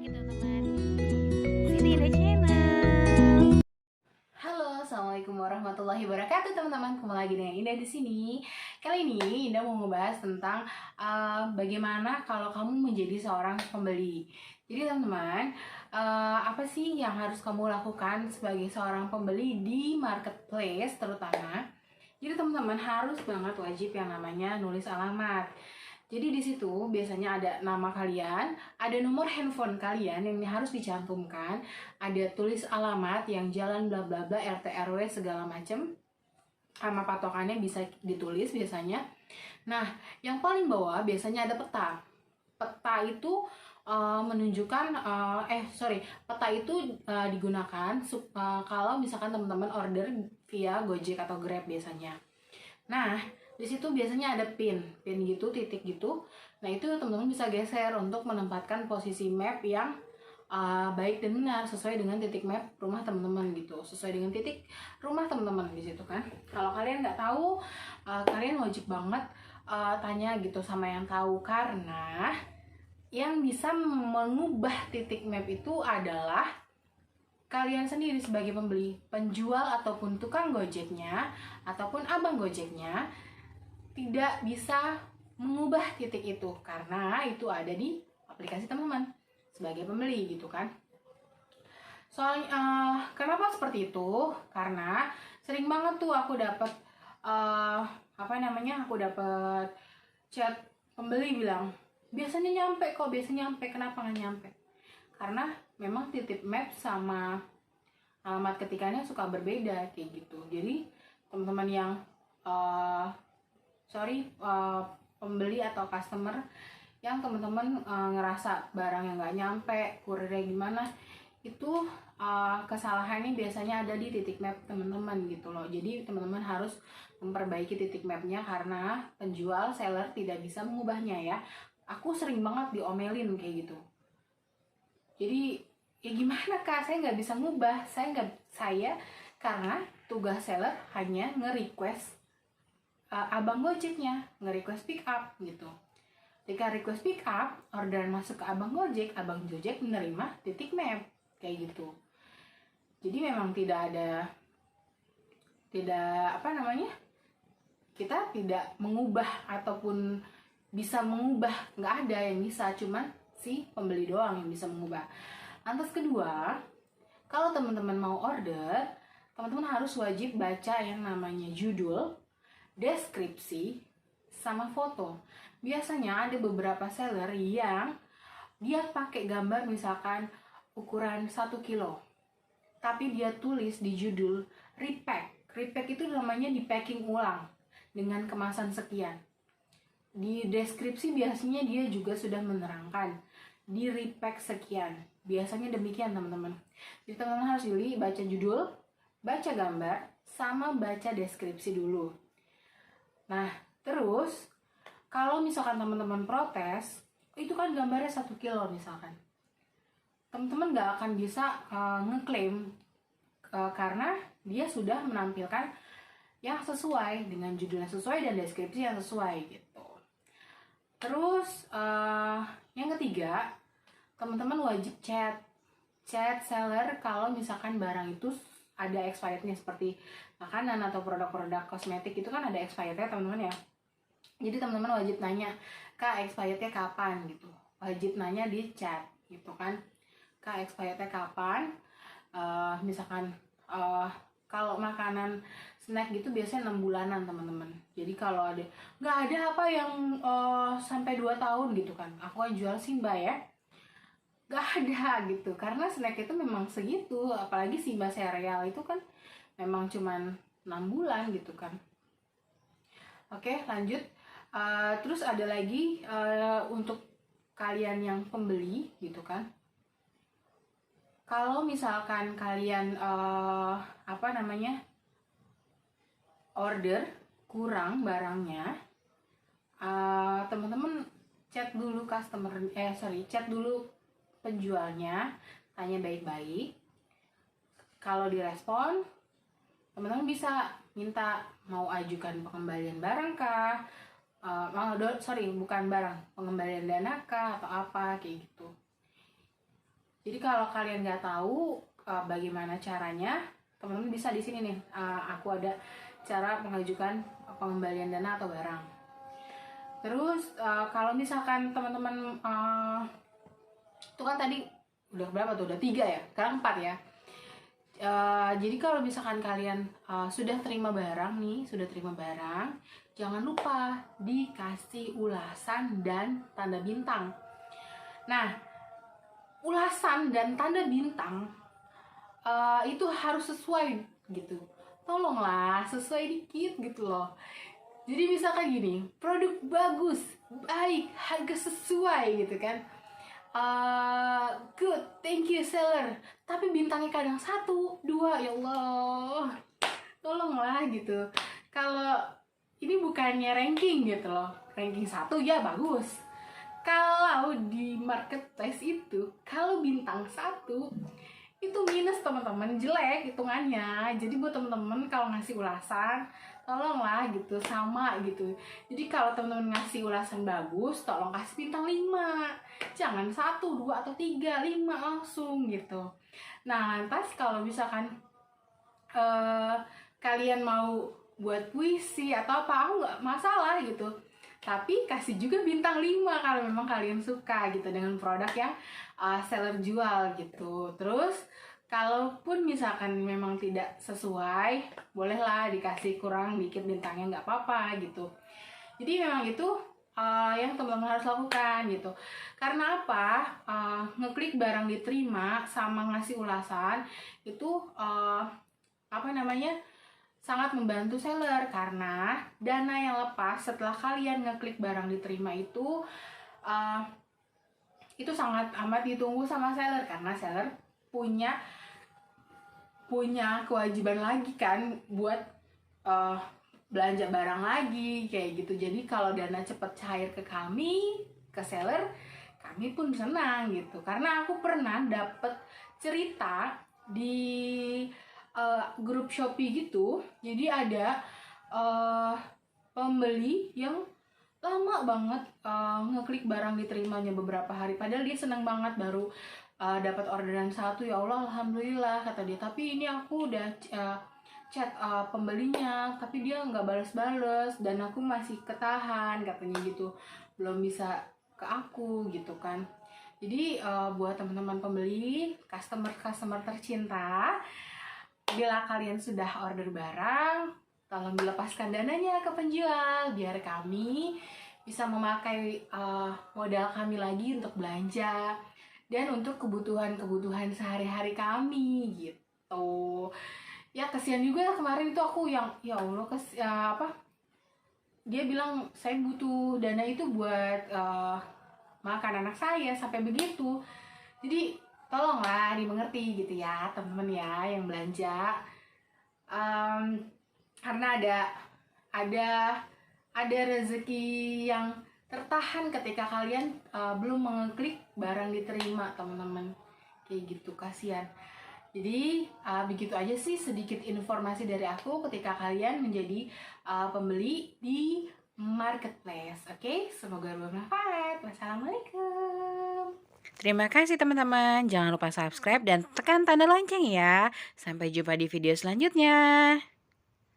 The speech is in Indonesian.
lagi teman-teman di sini ada channel. Halo, assalamualaikum warahmatullahi wabarakatuh teman-teman. Kembali lagi dengan Indah di sini. Kali ini Indah mau ngebahas tentang bagaimana kalau kamu menjadi seorang pembeli. Jadi teman-teman, apa sih yang harus kamu lakukan sebagai seorang pembeli di marketplace terutama? Jadi teman-teman harus banget wajib yang namanya nulis alamat. Jadi di situ biasanya ada nama kalian, ada nomor handphone kalian yang harus dicantumkan, ada tulis alamat yang jalan bla bla bla RT RW segala macem, sama patokannya bisa ditulis biasanya. Nah, yang paling bawah biasanya ada peta. Peta itu menunjukkan peta itu digunakan kalau misalkan teman-teman order via Gojek atau Grab biasanya. Nah, di situ biasanya ada pin gitu, titik gitu. Nah, itu teman-teman bisa geser untuk menempatkan posisi map yang baik dan benar sesuai dengan titik map rumah teman-teman gitu, sesuai dengan titik rumah teman-teman di situ kan. Kalau kalian nggak tahu, kalian wajib banget tanya gitu sama yang tahu, karena yang bisa mengubah titik map itu adalah kalian sendiri sebagai pembeli, penjual ataupun tukang Gojeknya ataupun abang Gojeknya tidak bisa mengubah titik itu karena itu ada di aplikasi teman-teman sebagai pembeli gitu kan. Soalnya kenapa seperti itu? Karena sering banget tuh aku dapat aku dapat chat pembeli bilang biasanya nyampe kok, biasanya nyampe, kenapa nggak nyampe? Karena memang titik map sama alamat ketikannya suka berbeda kayak gitu. Jadi teman-teman yang pembeli atau customer yang teman-teman ngerasa barang yang nggak nyampe, kurirnya gimana, itu kesalahannya biasanya ada di titik map teman-teman gitu loh. Jadi teman-teman harus memperbaiki titik mapnya karena penjual seller tidak bisa mengubahnya ya. Aku sering banget diomelin kayak gitu. Jadi ya gimana kak, saya nggak bisa ngubah, saya karena tugas seller hanya nge-request abang Gojeknya, nge-request pick up gitu. Ketika request pick up, orderan masuk ke abang Gojek menerima titik map kayak gitu. Jadi memang kita tidak mengubah ataupun bisa mengubah, nggak ada yang bisa, cuman si pembeli doang yang bisa mengubah. Lantas kedua, kalau teman-teman mau order, teman-teman harus wajib baca yang namanya judul, deskripsi, sama foto. Biasanya ada beberapa seller yang dia pakai gambar misalkan ukuran 1 kilo, tapi dia tulis di judul repack. Repack itu namanya di packing ulang dengan kemasan sekian. Di deskripsi biasanya dia juga sudah menerangkan di repack sekian. Biasanya demikian teman-teman. Jadi teman-teman harus jeli baca judul, baca gambar, sama baca deskripsi dulu. Nah, terus kalau misalkan teman-teman protes, itu kan gambarnya 1 kilo misalkan, teman-teman nggak akan bisa ngeklaim karena dia sudah menampilkan yang sesuai dengan judul yang sesuai dan deskripsi yang sesuai gitu. Terus yang ketiga, teman-teman wajib chat seller kalau misalkan barang itu ada expirednya, seperti makanan atau produk-produk kosmetik itu kan ada expirednya teman-teman ya. Jadi teman-teman wajib nanya, kak expirednya kapan gitu, wajib nanya di chat gitu kan, kak expirednya kapan. Misalkan kalau makanan snack gitu biasanya 6 bulanan teman-teman. Jadi kalau ada, nggak ada apa yang sampai 2 tahun gitu kan, aku kan jual Simba ya, nggak ada gitu, karena snack itu memang segitu, apalagi Simba sereal itu kan memang cuman 6 bulan gitu kan. Oke, lanjut. Terus ada lagi untuk kalian yang pembeli gitu kan, kalau misalkan kalian order kurang barangnya, teman-teman chat dulu chat dulu penjualnya, tanya baik-baik. Kalau direspon, teman-teman bisa minta mau ajukan pengembalian barang kah, bukan barang, pengembalian dana kah atau apa kayak gitu. Jadi kalau kalian nggak tahu bagaimana caranya, teman-teman bisa di sini nih, aku ada cara mengajukan pengembalian dana atau barang. Terus kalau misalkan teman-teman itu kan tadi udah berapa tuh? Udah 3 ya, sekarang 4 ya. Jadi kalau misalkan kalian sudah terima barang nih, jangan lupa dikasih ulasan dan tanda bintang. Nah, ulasan dan tanda bintang itu harus sesuai gitu. Tolonglah sesuai dikit gitu loh. Jadi misalkan gini, produk bagus, baik, harga sesuai gitu kan. Good, thank you seller. Tapi bintangnya kadang 1, 2, ya Allah. Tolonglah gitu. Kalau ini bukannya ranking gitu loh. Ranking 1 ya bagus. Kalau di marketplace itu, kalau bintang 1 itu minus teman-teman, jelek hitungannya. Jadi buat teman-teman kalau ngasih ulasan, tolonglah gitu, sama gitu. Jadi kalau teman-teman ngasih ulasan bagus, tolong kasih bintang 5. Jangan 1, 2, atau 3, 5 langsung gitu. Nah, lantas kalau misalkan kalian mau buat puisi atau apa, aku nggak masalah gitu. Tapi kasih juga bintang 5 kalau memang kalian suka gitu dengan produk yang seller jual gitu. Terus kalaupun misalkan memang tidak sesuai, bolehlah dikasih kurang dikit bintangnya, nggak apa-apa gitu. Jadi memang itu yang teman-teman harus lakukan gitu. Karena apa? Ngeklik barang diterima sama ngasih ulasan itu sangat membantu seller, karena dana yang lepas setelah kalian ngeklik barang diterima itu sangat amat ditunggu sama seller, karena seller punya kewajiban lagi kan buat belanja barang lagi kayak gitu. Jadi kalau dana cepat cair ke kami, ke seller, kami pun senang gitu. Karena aku pernah dapet cerita di grup Shopee gitu. Jadi ada pembeli yang lama banget ngeklik barang diterimanya beberapa hari, padahal dia senang banget baru dapat orderan 1. Ya Allah, alhamdulillah kata dia. Tapi ini aku udah chat pembelinya, tapi dia nggak balas-balas dan aku masih ketahan katanya gitu, belum bisa ke aku gitu kan. Jadi buat teman-teman pembeli, customer tercinta, bila kalian sudah order barang, tolong dilepaskan dananya ke penjual biar kami bisa memakai modal kami lagi untuk belanja dan untuk kebutuhan sehari-hari kami gitu. Ya kasihan juga kemarin itu aku yang ya Allah dia bilang saya butuh dana itu buat makan anak saya sampai begitu. Jadi tolonglah dimengerti gitu ya teman-teman ya yang belanja, karena ada rezeki yang tertahan ketika kalian belum mengeklik barang diterima teman-teman, kayak gitu, kasihan. Jadi begitu aja sih sedikit informasi dari aku ketika kalian menjadi pembeli di marketplace. Oke, semoga bermanfaat. Wassalamualaikum. Terima kasih teman-teman. Jangan lupa subscribe dan tekan tanda lonceng ya. Sampai jumpa di video selanjutnya.